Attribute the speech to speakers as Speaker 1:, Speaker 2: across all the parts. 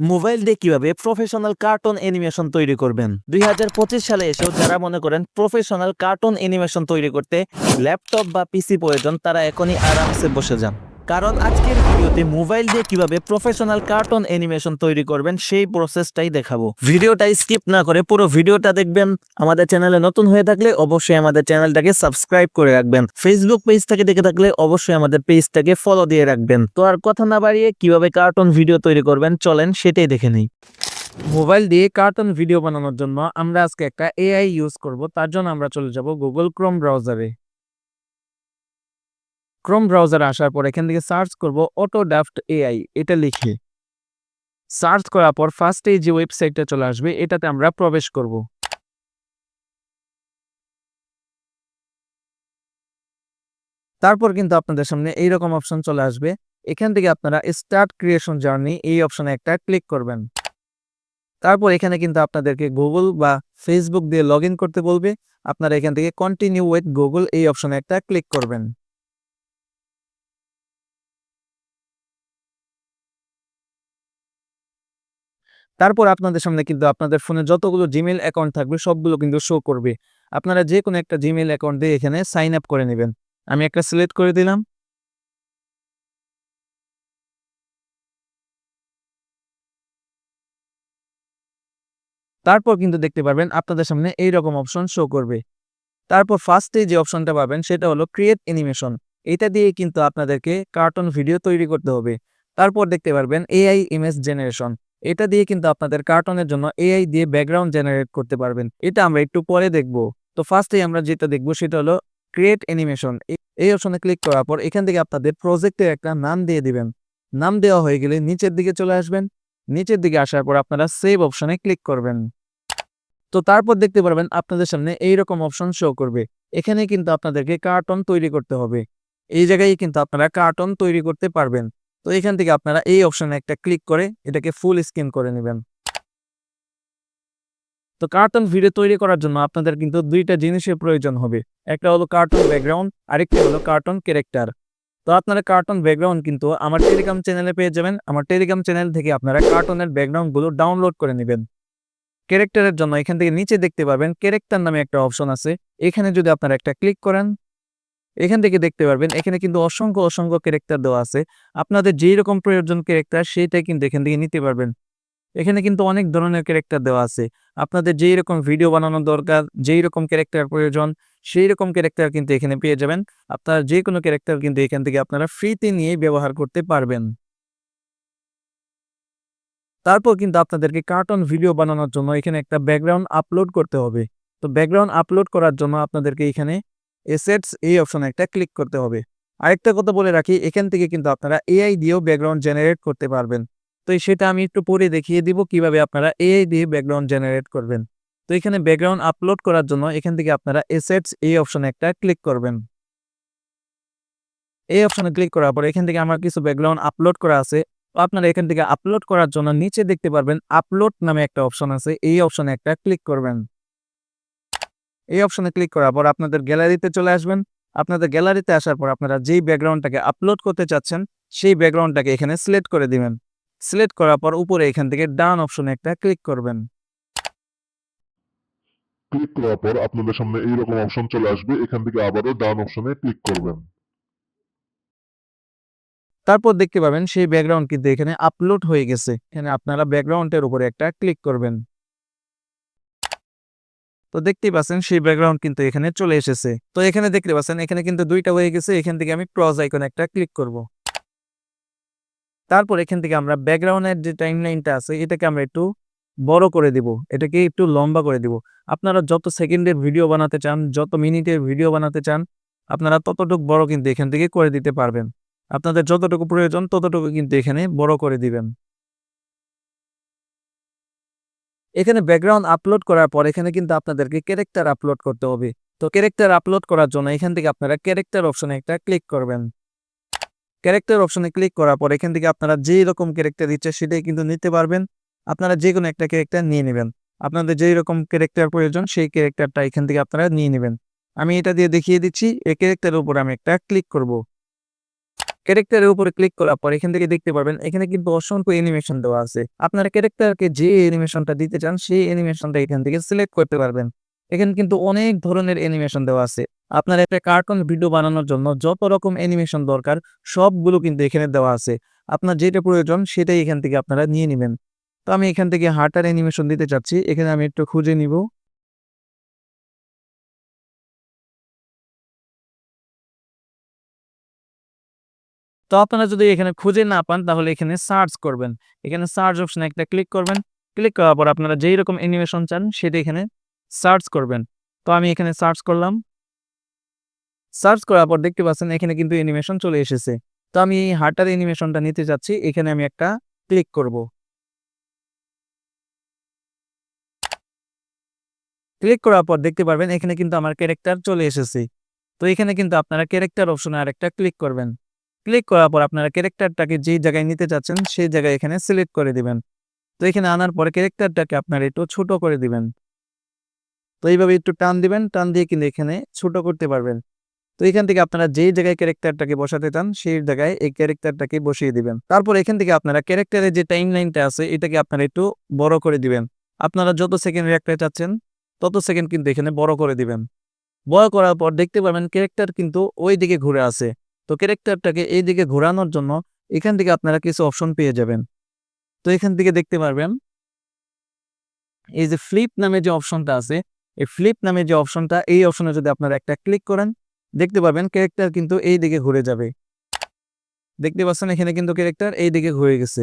Speaker 1: Mobile দিয়ে কিভাবে professional cartoon animation তৈরি করবেন। 2025 সালে এসেও যারা মনে করেন প্রফেশনাল কার্টুন অ্যানিমেশন তৈরি করতে ল্যাপটপ বা পিসি প্রয়োজন, তারা এখনই আরামসে বসে যান। কারণ আজকের ভিডিওতে মোবাইল দিয়ে কিভাবে প্রফেশনাল কার্টুন অ্যানিমেশন তৈরি করবেন সেই প্রসেসটাই দেখাবো। ভিডিওটা স্কিপ না করে পুরো ভিডিওটা দেখবেন। আমাদের চ্যানেলে নতুন হয়ে থাকলে অবশ্যই আমাদের চ্যানেলটাকে সাবস্ক্রাইব করে রাখবেন। ফেসবুক পেজ থেকে দেখে থাকলে অবশ্যই আমাদের পেজটাকে ফলো দিয়ে রাখবেন। তো আর কথা না বাড়িয়ে কিভাবে কার্টুন ভিডিও তৈরি করবেন চলেন সেটাই দেখে নেই। মোবাইল দিয়ে কার্টুন ভিডিও বানানোর জন্য আমরা আজকে একটা এআই ইউজ করব। তার জন্য আমরা চলে যাব গুগল ক্রোম ব্রাউজারে। ক্রোম ব্রাউজারে আসার পর এখান থেকে সার্চ করব অটোডাফট এআই, এটা লিখে সার্চ করার পর ফার্স্টে যে ওয়েবসাইটটা চলে আসবে এটাতে আমরা প্রবেশ করব। তারপর কিন্তু আপনাদের সামনে এইরকম অপশন চলে আসবে। এখান থেকে আপনারা স্টার্ট ক্রিয়েশন জার্নি এই অপশনে একটা ক্লিক করবেন। তারপর এখানে কিন্তু আপনাদেরকে গুগল বা ফেসবুক দিয়ে লগ ইন করতে বলবে। আপনারা এখান থেকে কন্টিনিউ উইথ গুগল এই অপশনে একটা ক্লিক করবেন। তারপর আপনাদের সামনে কিন্তু আপনাদের ফোনে যতগুলো জিমেইল অ্যাকাউন্ট থাকবে সবগুলো কিন্তু শো করবে। আপনারা যে কোনো একটা জিমেইল অ্যাকাউন্ট দিয়ে এখানে সাইন আপ করে নেবেন। আমি একটা সিলেক্ট করে দিলাম। তারপর কিন্তু দেখতে পারবেন আপনাদের সামনে এইরকম অপশন শো করবে। তারপর ফার্স্টে যে অপশনটা পাবেন সেটা হলো ক্রিয়েট অ্যানিমেশন। এটা দিয়ে কিন্তু আপনাদেরকে কার্টুন ভিডিও তৈরি করতে হবে। তারপর দেখতে পারবেন এআই ইমেজ জেনারেশন। এটা দিয়ে কিন্তু আপনাদের কার্টুনের জন্য এআই দিয়ে ব্যাকগ্রাউন্ড জেনারেট করতে পারবেন। এটা আমরা একটু পরে দেখব। তো ফার্স্টেই আমরা যেটা দেখব সেটা হলো ক্রিয়েট অ্যানিমেশন। এই অপশনে ক্লিক করার পর এখান থেকে আপনাদের প্রজেক্টের একটা নাম দিয়ে দিবেন। নাম দেওয়া হয়ে গেলে নিচের দিকে চলে আসবেন। নিচের দিকে আসার পর আপনারা সেভ অপশনে ক্লিক করবেন। তো তারপর দেখতে পারবেন আপনাদের সামনে এইরকম অপশন শো করবে। এখানে কিন্তু আপনাদেরকে কার্টুন তৈরি করতে হবে। এই জায়গায় কিন্তু আপনারা কার্টুন তৈরি করতে পারবেন। তো এখান থেকে আপনারা এই অপশনে একটা ক্লিক করে এটাকে ফুল স্ক্রিন করে নেবেন। তো কার্টুন ভিডিও তৈরি করার জন্য আপনাদের কিন্তু দুইটা জিনিসের প্রয়োজন হবে। একটা হলো কার্টুন ব্যাকগ্রাউন্ড, আরেকটা হলো কার্টুন ক্যারেক্টার। তো আপনারা কার্টুন ব্যাকগ্রাউন্ড কিন্তু আমার টেলিগ্রাম চ্যানেলে পেয়ে যাবেন। আমার টেলিগ্রাম চ্যানেল থেকে আপনারা কার্টুনের ব্যাকগ্রাউন্ড গুলো ডাউনলোড করে নেবেন। ক্যারেক্টারের জন্য এখান থেকে নিচে দেখতে পাবেন ক্যারেক্টার নামে একটা অপশন আছে। এখানে যদি আপনারা একটা ক্লিক করেন, এখান থেকে দেখতে পারবেন এখানে কিন্তু অসংখ্য অসংখ্য ক্যারেক্টার দেওয়া আছে। আপনাদের যেই রকম প্রয়োজন ক্যারেক্টার সেইটাই কিন্তু এখান থেকে নিতে পারবেন। এখানে কিন্তু অনেক ধরনের ক্যারেক্টার দেওয়া আছে। আপনাদের যেই রকম ভিডিও বানানো দরকার, যেই রকম ক্যারেক্টার প্রয়োজন, সেই রকম ক্যারেক্টার কিন্তু এখানে পেয়ে যাবেন। আপনার যে কোনো ক্যারেক্টার কিন্তু এখান থেকে আপনারা ফ্রিতে নিয়ে ব্যবহার করতে পারবেন। তারপর কিন্তু আপনাদেরকে কার্টুন ভিডিও বানানোর জন্য এখানে একটা ব্যাকগ্রাউন্ড আপলোড করতে হবে। তো ব্যাকগ্রাউন্ড আপলোড করার জন্য আপনাদেরকে এখানে এসেটস এই অপশনে একটা ক্লিক করতে হবে। আরেকটা কথা বলে রাখি, এখান থেকে কিন্তু আপনারা এআই দিয়েও ব্যাকগ্রাউন্ড জেনারেট করতে পারবেন। তো সেটা আমি একটু পরে দেখিয়ে দিব কিভাবে আপনারা এআই দিয়ে ব্যাকগ্রাউন্ড জেনারেট করবেন। তো এখানে ব্যাকগ্রাউন্ড আপলোড করার জন্য এখান থেকে আপনারা এসেটস এই অপশনে একটা ক্লিক করবেন। এই অপশনে ক্লিক করার পর এখান থেকে আমার কিছু ব্যাকগ্রাউন্ড আপলোড করা আছে। তো আপনারা এখান থেকে আপলোড করার জন্য নিচে দেখতে পারবেন আপলোড নামে একটা অপশন আছে। এই অপশনে একটা ক্লিক করবেন। এই অপশনে ক্লিক করার পর আপনাদের গ্যালারিতে চলে আসবেন। আপনাদের গ্যালারিতে আসার পর আপনারা যেই ব্যাকগ্রাউন্ডটাকে আপলোড করতে চাচ্ছেন সেই ব্যাকগ্রাউন্ডটাকে এখানে সিলেক্ট করে দিবেন। সিলেক্ট করার পর উপরে এখান থেকে ডান অপশনে একটা ক্লিক করবেন।
Speaker 2: ক্লিক করার পর আপনাদের সামনে এইরকম অপশন চলে আসবে। এখান থেকে আবারও ডান অপশনে ক্লিক করবেন।
Speaker 1: তারপর দেখতে পাবেন সেই ব্যাকগ্রাউন্ড কিন্তু এখানে আপলোড হয়ে গেছে। এখানে আপনারা ব্যাকগ্রাউন্ডের উপরে একটা ক্লিক করবেন। তো দেখতেই পাচ্ছেন সেই ব্যাকগ্রাউন্ড কিন্তু এখানে চলে এসেছে। তো এখানে দেখতে পাচ্ছেন এখানে কিন্তু দুইটা হয়ে গেছে। এখান থেকে আমি ক্রস আইকনে একটা ক্লিক করব। তারপর এখান থেকে আমরা ব্যাকগ্রাউন্ডের যে টাইমলাইনটা আছে এটাকে আমরা একটু বড় করে দিব। এটাকে একটু লম্বা করে দিব। আপনারা যত সেকেন্ডের ভিডিও বানাতে চান, যত মিনিটের ভিডিও বানাতে চান, আপনারা ততটুকু বড় কিন্তু এখান থেকে করে দিতে পারবেন। আপনাদের যতটুকু প্রয়োজন ততটুকু কিন্তু এখানে বড় করে দিবেন। এখানে ব্যাকগ্রাউন্ড আপলোড করার পর এখানে কিন্তু আপনাদেরকে ক্যারেক্টার আপলোড করতে হবে। তো ক্যারেক্টার আপলোড করার জন্য এখান থেকে আপনারা ক্যারেক্টার অপশনে একটা ক্লিক করবেন। ক্যারেক্টার অপশনে ক্লিক করার পর এখান থেকে আপনারা যেই রকম ক্যারেক্টার ইচ্ছা সেটাই কিন্তু নিতে পারবেন। আপনারা যে কোনো একটা ক্যারেক্টার নিয়ে নেবেন। আপনাদের যেই রকম ক্যারেক্টার প্রয়োজন সেই ক্যারেক্টারটা এখান থেকে আপনারা নিয়ে নেবেন। আমি এটা দিয়ে দেখিয়ে দিচ্ছি। এই ক্যারেক্টারের উপর আমি একটা ক্লিক করব। ক্যারেক্টারের উপরে ক্লিক করার পর এখান থেকে দেখতে পারবেন এখানে কিন্তু অসংখ্য অ্যানিমেশন দেওয়া আছে। আপনারা ক্যারেক্টারকে যে অ্যানিমেশনটা দিতে চান সেই অ্যানিমেশনটা এখান থেকে সিলেক্ট করতে পারবেন। এখানে কিন্তু অনেক ধরনের অ্যানিমেশন দেওয়া আছে। আপনার একটা কার্টুন ভিডিও বানানোর জন্য যত রকম অ্যানিমেশন দরকার সবগুলো কিন্তু এখানে দেওয়া আছে। আপনার যেটা প্রয়োজন সেটাই এখান থেকে আপনারা নিয়ে নিবেন। তো আমি এখান থেকে হার্টার অ্যানিমেশন দিতে চাচ্ছি। এখানে আমি একটু খুঁজে নিব। তো আপনারা যদি এখানে খুঁজে না পান তাহলে এখানে সার্চ করবেন। এখানে সার্চ অপশনে একটা ক্লিক করবেন। ক্লিক করার পর আপনারা যেই রকম অ্যানিমেশন চান সেটা এখানে সার্চ করবেন। তো আমি এখানে সার্চ করলাম। সার্চ করার পর দেখতে পাচ্ছেন এখানে কিন্তু অ্যানিমেশন চলে এসেছে। তো আমি এই হার্টার অ্যানিমেশনটা নিতে চাচ্ছি। এখানে আমি একটা ক্লিক করব। ক্লিক করার পর দেখতে পারবেন এখানে কিন্তু আমার ক্যারেক্টার চলে এসেছে। তো এখানে কিন্তু আপনারা ক্যারেক্টার অপশনে আরেকটা ক্লিক করবেন। ক্লিক করার পর আপনারা ক্যারেক্টারটাকে যেই জায়গায় নিতে চাচ্ছেন সেই জায়গায় এখানে সিলেক্ট করে দিবেন। তো এখানে আনার পরে ক্যারেক্টারটাকে আপনারা একটু ছোট করে দিবেন। তো এইভাবে একটু টান দিবেন, টান দিয়ে কিন্তু এখানে ছোট করতে পারবেন। তো এখান থেকে আপনারা যেই জায়গায় ক্যারেক্টারটাকে বসাতে চান সেই জায়গায় এই ক্যারেক্টারটাকে বসিয়ে দিবেন। তারপর এখান থেকে আপনারা ক্যারেক্টারের যে টাইম লাইনটা আছে এটাকে আপনারা একটু বড় করে দিবেন। আপনারা যত সেকেন্ড রাখতে চাচ্ছেন তত সেকেন্ড কিন্তু এখানে বড় করে দিবেন। বড় করার পর দেখতে পাবেন ক্যারেক্টার কিন্তু ওই দিকে ঘুরে আছে। তো ক্যারেক্টারটাকে এই দিকে ঘোরানোর জন্য এখান থেকে আপনারা কিছু অপশন পেয়ে যাবেন। তো এখান থেকে দেখতে পারবেন এই যে ফ্লিপ নামে যে অপশনটা আছে, এই ফ্লিপ নামে যে অপশনটা এই অপশনে যদি আপনারা একটা ক্লিক করেন দেখতে পাবেন ক্যারেক্টার কিন্তু এই দিকে ঘুরে যাবে। দেখতে পাচ্ছেন এখানে কিন্তু ক্যারেক্টার এই দিকে ঘুরে গেছে।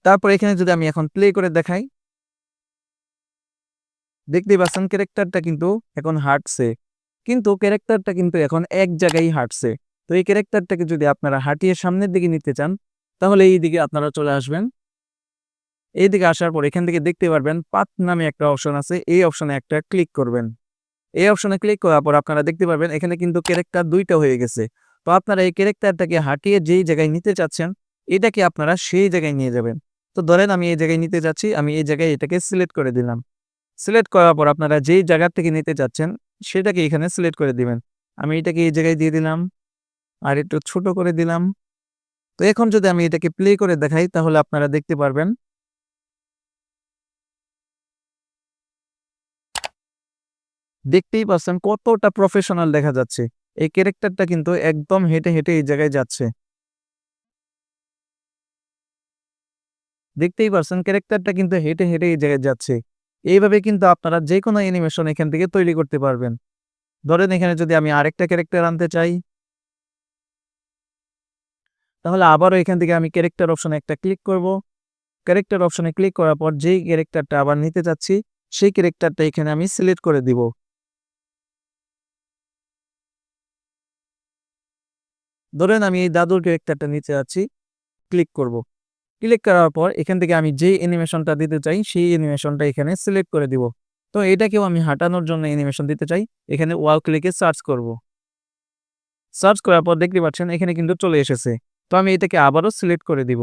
Speaker 1: তারপর এখানে যদি আমি এখন প্লে করে দেখাই দেখতেই পাচ্ছেন ক্যারেক্টারটা কিন্তু এখন হাঁটছে। কিন্তু ক্যারেক্টারটা কিন্তু এখন এক জায়গায় হাঁটছে। তো এই ক্যারেক্টারটাকে যদি আপনারা হাঁটিয়ে সামনের দিকে নিতে চান তাহলে এই দিকে আপনারা চলে আসবেন। এই দিকে আসার পর এখান থেকে দেখতে পারবেন পাথ নামে একটা অপশন আছে। এই অপশনে একটা ক্লিক করবেন। এই অপশনে ক্লিক করার পর আপনারা দেখতে পারবেন এখানে কিন্তু ক্যারেক্টার ২ টা হয়ে গেছে। তো আপনারা এই ক্যারেক্টারটাকে হাঁটিয়ে যেই জায়গায় নিতে চাচ্ছেন এটাকে আপনারা সেই জায়গায় নিয়ে যাবেন। তো ধরেন আমি এই জায়গায় নিতে চাচ্ছি, আমি এই জায়গায় এটাকে সিলেক্ট করে দিলাম। সিলেক্ট করার পর আপনারা যেই জায়গা থেকে নিতে চাচ্ছেন সেটাকে এখানে সিলেক্ট করে দিবেন। আমি এটাকে এই জায়গায় দিয়ে দিলাম, আর একটু ছোট করে দিলাম। তো এখন যদি আমি এটাকে প্লে করে দেখাই তাহলে আপনারা দেখতে পারবেন দেখতেই পাচ্ছেন কতটা প্রফেশনাল দেখা যাচ্ছে। এই ক্যারেক্টারটা কিন্তু একদম হেঁটে, হেঁটে এই জায়গায় যাচ্ছে। দেখতেই পাচ্ছেন ক্যারেক্টারটা কিন্তু হেঁটে, হেঁটে এই জায়গায় যাচ্ছে। এইভাবে কিন্তু আপনারা যেকোনো অ্যানিমেশন এখান থেকে তৈরি করতে পারবেন। ধরেন এখানে যদি আমি আরেকটা ক্যারেক্টার আনতে চাই তাহলে আবারও এখান থেকে আমি ক্যারেক্টার অপশনে একটা ক্লিক করব। ক্যারেক্টার অপশনে ক্লিক করার পর যেই ক্যারেক্টারটা আবার নিতে চাচ্ছি সেই ক্যারেক্টারটা এখানে আমি সিলেক্ট করে দিব। ধরেন আমি এই দাদুর ক্যারেক্টারটা নিতে যাচ্ছি, ক্লিক করব। ক্লিক করার পর এখান থেকে আমি যেই অ্যানিমেশনটা দিতে চাই সেই অ্যানিমেশনটা এখানে সিলেক্ট করে দিব। তো এটাকেও আমি হাঁটানোর জন্য অ্যানিমেশন দিতে চাই। এখানে ওয়াল ক্লিকে সার্চ করব। সার্চ করার পর দেখতে পাচ্ছেন এখানে কিন্তু চলে এসেছে। তো আমি এটাকে আবারও সিলেক্ট করে দিব।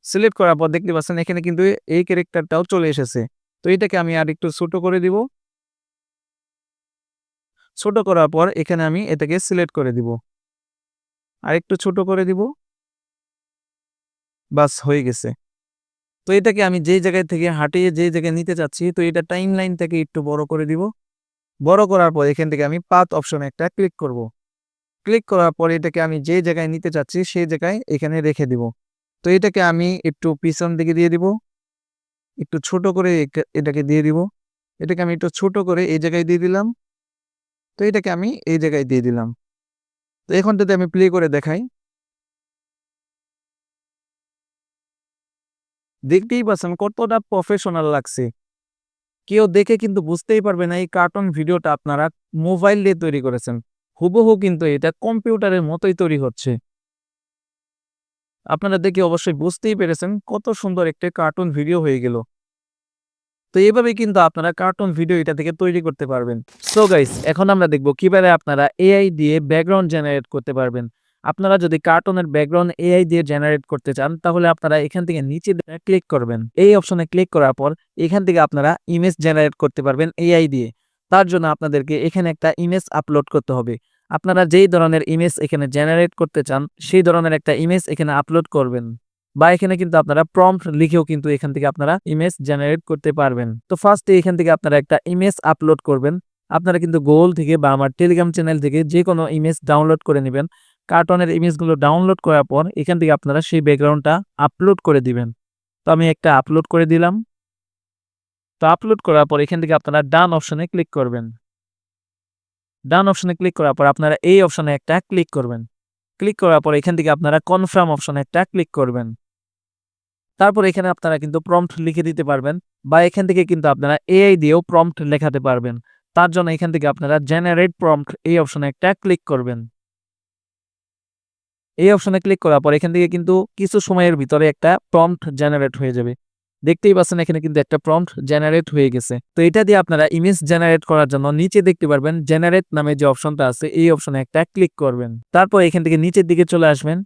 Speaker 1: সিলেক্ট করার পর দেখতে পাচ্ছেন এখানে কিন্তু এই ক্যারেক্টারটাও চলে এসেছে। তো এটাকে আমি আরেকটু ছোট করে দিব। ছোট করার পর এখানে আমি এটাকে সিলেক্ট করে দিব। আরেকটু ছোট করে দিব। বাস হয়ে গেছে। তো এটাকে আমি যেই জায়গায় থেকে হাঁটিয়ে যেই জায়গায় নিতে চাচ্ছি তো এটা টাইমলাইন থেকে একটু বড় করে দিব। বড় করার পর এখান থেকে আমি পাথ অপশনে একটা ক্লিক করব। ক্লিক করার পর এটাকে আমি যে জায়গায় নিতে চাচ্ছি সেই জায়গায় এখানে রেখে দিব। তো এটাকে আমি একটু পিছন দিকে দিয়ে দিব। একটু ছোট করে এটাকে দিয়ে দিব। এটাকে আমি একটু ছোট করে এই জায়গায় দিয়ে দিলাম। তো এটাকে আমি এই জায়গায় দিয়ে দিলাম। তো এখন যদি আমি প্লে করে দেখাই দেখতেই পাচ্ছেন কতটা প্রফেশনাল লাগছে। কেউ দেখে কিন্তু বুঝতেই পারবে না এই কার্টুন ভিডিওটা আপনারা মোবাইল দিয়ে তৈরি করেছেন। হুবহু কিন্তু এটা কম্পিউটারের মতোই তৈরি হচ্ছে। আপনারা দেখে অবশ্যই বুঝতেই পেরেছেন কত সুন্দর একটা কার্টুন ভিডিও হয়ে গেল। তো এভাবে কিন্তু আপনারা কার্টুন ভিডিও এটা থেকে তৈরি করতে পারবেন। সো গাইস এখন আমরা দেখব কিভাবে আপনারা এআই দিয়ে ব্যাকগ্রাউন্ড জেনারেট করতে পারবেন। আপনারা যদি কার্টুনের ব্যাকগ্রাউন্ড এআই দিয়ে জেনারেট করতে চান তাহলে আপনারা এখান থেকে নিচে ক্লিক করবেন। এই অপশনে ক্লিক করার পর এখান থেকে আপনারা ইমেজ জেনারেট করতে পারবেন এআই দিয়ে। তার জন্য আপনাদেরকে এখানে একটা ইমেজ আপলোড করতে হবে। আপনারা যেই ধরনের ইমেজ এখানে জেনারেট করতে চান সেই ধরনের একটা ইমেজ এখানে আপলোড করবেন, বা এখানে কিন্তু আপনারা প্রম্পট লিখেও কিন্তু এখান থেকে আপনারা ইমেজ জেনারেট করতে পারবেন। তো ফার্স্টে এখান থেকে আপনারা একটা ইমেজ আপলোড করবেন। আপনারা কিন্তু গুগল থেকে বা আমার টেলিগ্রাম চ্যানেল থেকে যে কোনো ইমেজ ডাউনলোড করে নেবেন। কার্টনের ইমেজগুলো ডাউনলোড করার পর এখান থেকে আপনারা সেই ব্যাকগ্রাউন্ডটা আপলোড করে দিবেন। তো আমি একটা আপলোড করে দিলাম। তো আপলোড করার পর এখান থেকে আপনারা ডান অপশনে ক্লিক করবেন। ডান অপশনে ক্লিক করার পর আপনারা এই অপশনে একটা ক্লিক করবেন। ক্লিক করার পর এখান থেকে আপনারা কনফার্ম অপশনে একটা ক্লিক করবেন। তারপর এখানে আপনারা কিন্তু প্রম্পট লিখে দিতে পারবেন, বা এখান থেকে কিন্তু আপনারা এআই দিয়েও প্রম্পট লেখাতে পারবেন। তার জন্য এখান থেকে আপনারা জেনারেট প্রম্পট এই অপশনে একটা ক্লিক করবেন। এই অপশনে ক্লিক করার পর এখান থেকে কিন্তু কিছু সময়ের ভিতরে একটা প্রম্পট জেনারেট হয়ে যাবে। দেখতেই পাচ্ছেন এখানে কিন্তু একটা প্রম্পট জেনারেট হয়ে গেছে। তো এটা দিয়ে আপনারা ইমেজ জেনারেট করার জন্য নিচে দেখতে পারবেন জেনারেট নামে যে অপশনটা আছে এই অপশনে একটা ক্লিক করবেন। তারপর এখান থেকে নিচের দিকে চলে আসবেন।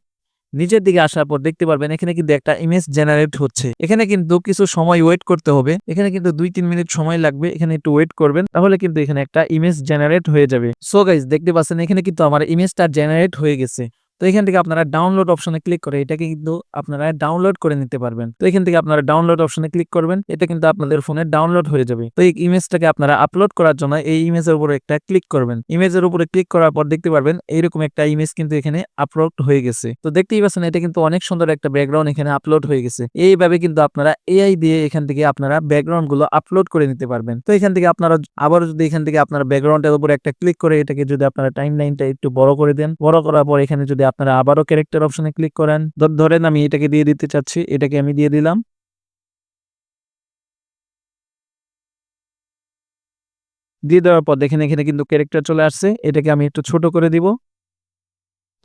Speaker 1: নিচের দিকে আসার পর দেখতে পারবেন এখানে কিন্তু একটা ইমেজ জেনারেট হচ্ছে। এখানে কিন্তু কিছু সময় ওয়েট করতে হবে। এখানে কিন্তু 2-3 মিনিট সময় লাগবে। এখানে একটু ওয়েট করবেন, তাহলে কিন্তু এখানে একটা ইমেজ জেনারেট হয়ে যাবে। সো গাইস, দেখতে পাচ্ছেন এখানে কিন্তু আমার ইমেজটা জেনারেট হয়ে গেছে। তো এখান থেকে আপনারা ডাউনলোড অপশনে ক্লিক করে এটাকে কিন্তু আপনারা ডাউনলোড করে নিতে পারবেন। তো এখান থেকে আপনারা ডাউনলোড অপশনে ক্লিক করবেন, এটা কিন্তু আপনাদের ফোনে ডাউনলোড হয়ে যাবে। তো এই ইমেজটাকে আপনারা আপলোড করার জন্য এই ইমেজের উপরে একটা ক্লিক করবেন। ইমেজের উপরে ক্লিক করার পর দেখতে পারবেন এইরকম একটা ইমেজ কিন্তু এখানে আপলোড হয়ে গেছে। তো দেখতেই পাচ্ছেন এটা কিন্তু অনেক সুন্দর একটা ব্যাকগ্রাউন্ড এখানে আপলোড হয়ে গেছে। এইভাবে কিন্তু আপনারা এআই দিয়ে এখান থেকে আপনারা ব্যাকগ্রাউন্ড গুলো আপলোড করে নিতে পারবেন। তো এখান থেকে আপনারা আবার যদি এখান থেকে আপনারা ব্যাকগ্রাউন্ডের উপরে একটা ক্লিক করে এটাকে যদি আপনারা টাইম লাইনটা একটু বড় করে দেন, বড় করার পর এখানে যদি আপনারা আবারও ক্যারেক্টার অপশনে ক্লিক করেন, ধরেন আমি এটাকে দিয়ে দিতে চাচ্ছি, এটাকে আমি দিয়ে দিলাম। দিয়ে দেওয়ার পর দেখেন এখানে কিন্তু ক্যারেক্টার চলে আসছে। এটাকে আমি একটু ছোট করে দিব।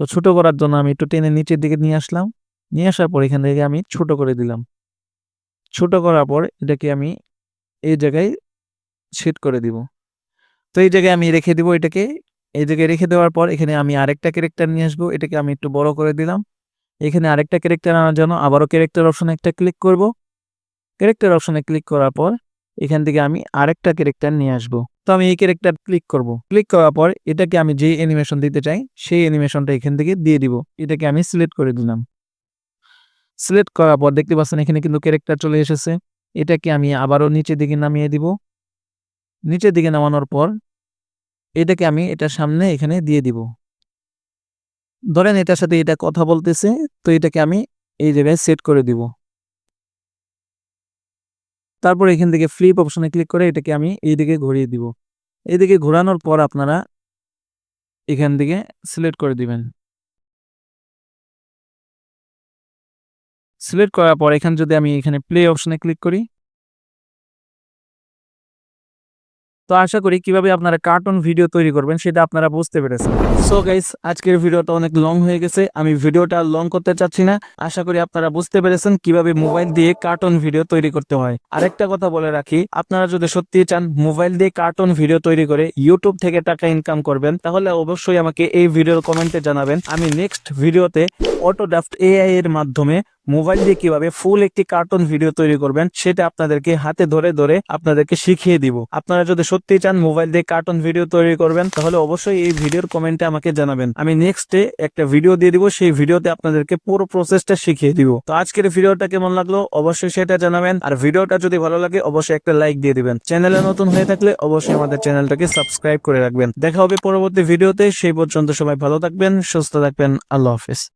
Speaker 1: তো ছোট করার জন্য আমি একটু টেনে নিচের দিকে নিয়ে আসলাম। নিয়ে আসার পর এখান থেকে আমি ছোট করে দিলাম। ছোট করার পর এটাকে আমি এই জায়গায় সেট করে দিব। তো এই জায়গায় আমি রেখে দিব এটাকে। এই জায়গায় রেখে দেওয়ার পর এখানে আমি আরেকটা ক্যারেক্টার নিয়ে আসবো। এটাকে আমি একটু বড় করে দিলাম। এখানে আরেকটা ক্যারেক্টার আনার জন্য আবারও ক্যারেক্টার অপশনে একটা ক্লিক করব। ক্যারেক্টার অপশনে ক্লিক করার পর এখান থেকে আমি আরেকটা ক্যারেক্টার নিয়ে আসব। তো আমি এই ক্যারেক্টার ক্লিক করব। ক্লিক করার পর এটাকে আমি যে অ্যানিমেশন দিতে চাই সেই অ্যানিমেশনটা এখান থেকে দিয়ে দিব। এটাকে আমি সিলেক্ট করে দিলাম। সিলেক্ট করার পর দেখতে পাচ্ছেন এখানে কিন্তু ক্যারেক্টার চলে এসেছে। এটাকে আমি আবারও নিচের দিকে নামিয়ে দিব। নিচের দিকে নামানোর পর এটাকে আমি এটার সামনে এখানে দিয়ে দিব। ধরেন এটার সাথে এটা কথা বলতেছে, তো এটাকে আমি এই জায়গায় সেট করে দিব। তারপর এখান থেকে ফ্লিপ অপশনে ক্লিক করে এটাকে আমি এইদিকে ঘুরিয়ে দিব। এইদিকে ঘোরানোর পর আপনারা এখান থেকে সিলেক্ট করে দিবেন। সিলেক্ট করার পর এখানে যদি আমি এখানে প্লে অপশনে ক্লিক করি, তো আশা করি কিভাবে আপনারা কার্টুন ভিডিও তৈরি করবেন সেটা আপনারা বুঝতে পেরেছেন। সো গাইস, আজকের ভিডিওটা অনেক লং হয়ে গেছে। আমি ভিডিওটা লং করতে চাচ্ছি না। আশা করি আপনারা বুঝতে পেরেছেন কিভাবে মোবাইল দিয়ে কার্টুন ভিডিও তৈরি করতে হয়। আরেকটা কথা বলে রাখি, আপনারা যদি সত্যি চান মোবাইল দিয়ে কার্টুন ভিডিও তৈরি করে ইউটিউব থেকে টাকা ইনকাম করবেন, তাহলে অবশ্যই আমাকে এই ভিডিওর কমেন্টে জানাবেন। আমি নেক্সট ভিডিওতে অটোড্রাফট এআই এর মাধ্যমে মোবাইল দিয়ে কিভাবে ফুল একটি কার্টুন ভিডিও তৈরি করবেন সেটা আপনাদেরকে হাতে ধরে ধরে আপনাদেরকে শিখিয়ে দিব। আপনারা যদি সত্যি চান মোবাইল দিয়ে কার্টুন ভিডিও তৈরি করবেন, তাহলে অবশ্যই এই ভিডিওর কমেন্টে আমাকে জানাবেন। আমি নেক্সটে একটা ভিডিও দিয়ে দিব, সেই ভিডিওতে আপনাদেরকে পুরো প্রসেসটা শিখিয়ে দিব। তো আজকের ভিডিওটা কেমন লাগলো অবশ্যই সেটা জানাবেন। আর ভিডিওটা যদি ভালো লাগে অবশ্যই একটা লাইক দিয়ে দিবেন। চ্যানেলে নতুন হয়ে থাকলে অবশ্যই আমাদের চ্যানেলটাকে সাবস্ক্রাইব করে রাখবেন। দেখা হবে পরবর্তী ভিডিওতে। সেই পর্যন্ত সবাই ভালো থাকবেন, সুস্থ থাকবেন। আল্লাহ হাফেজ।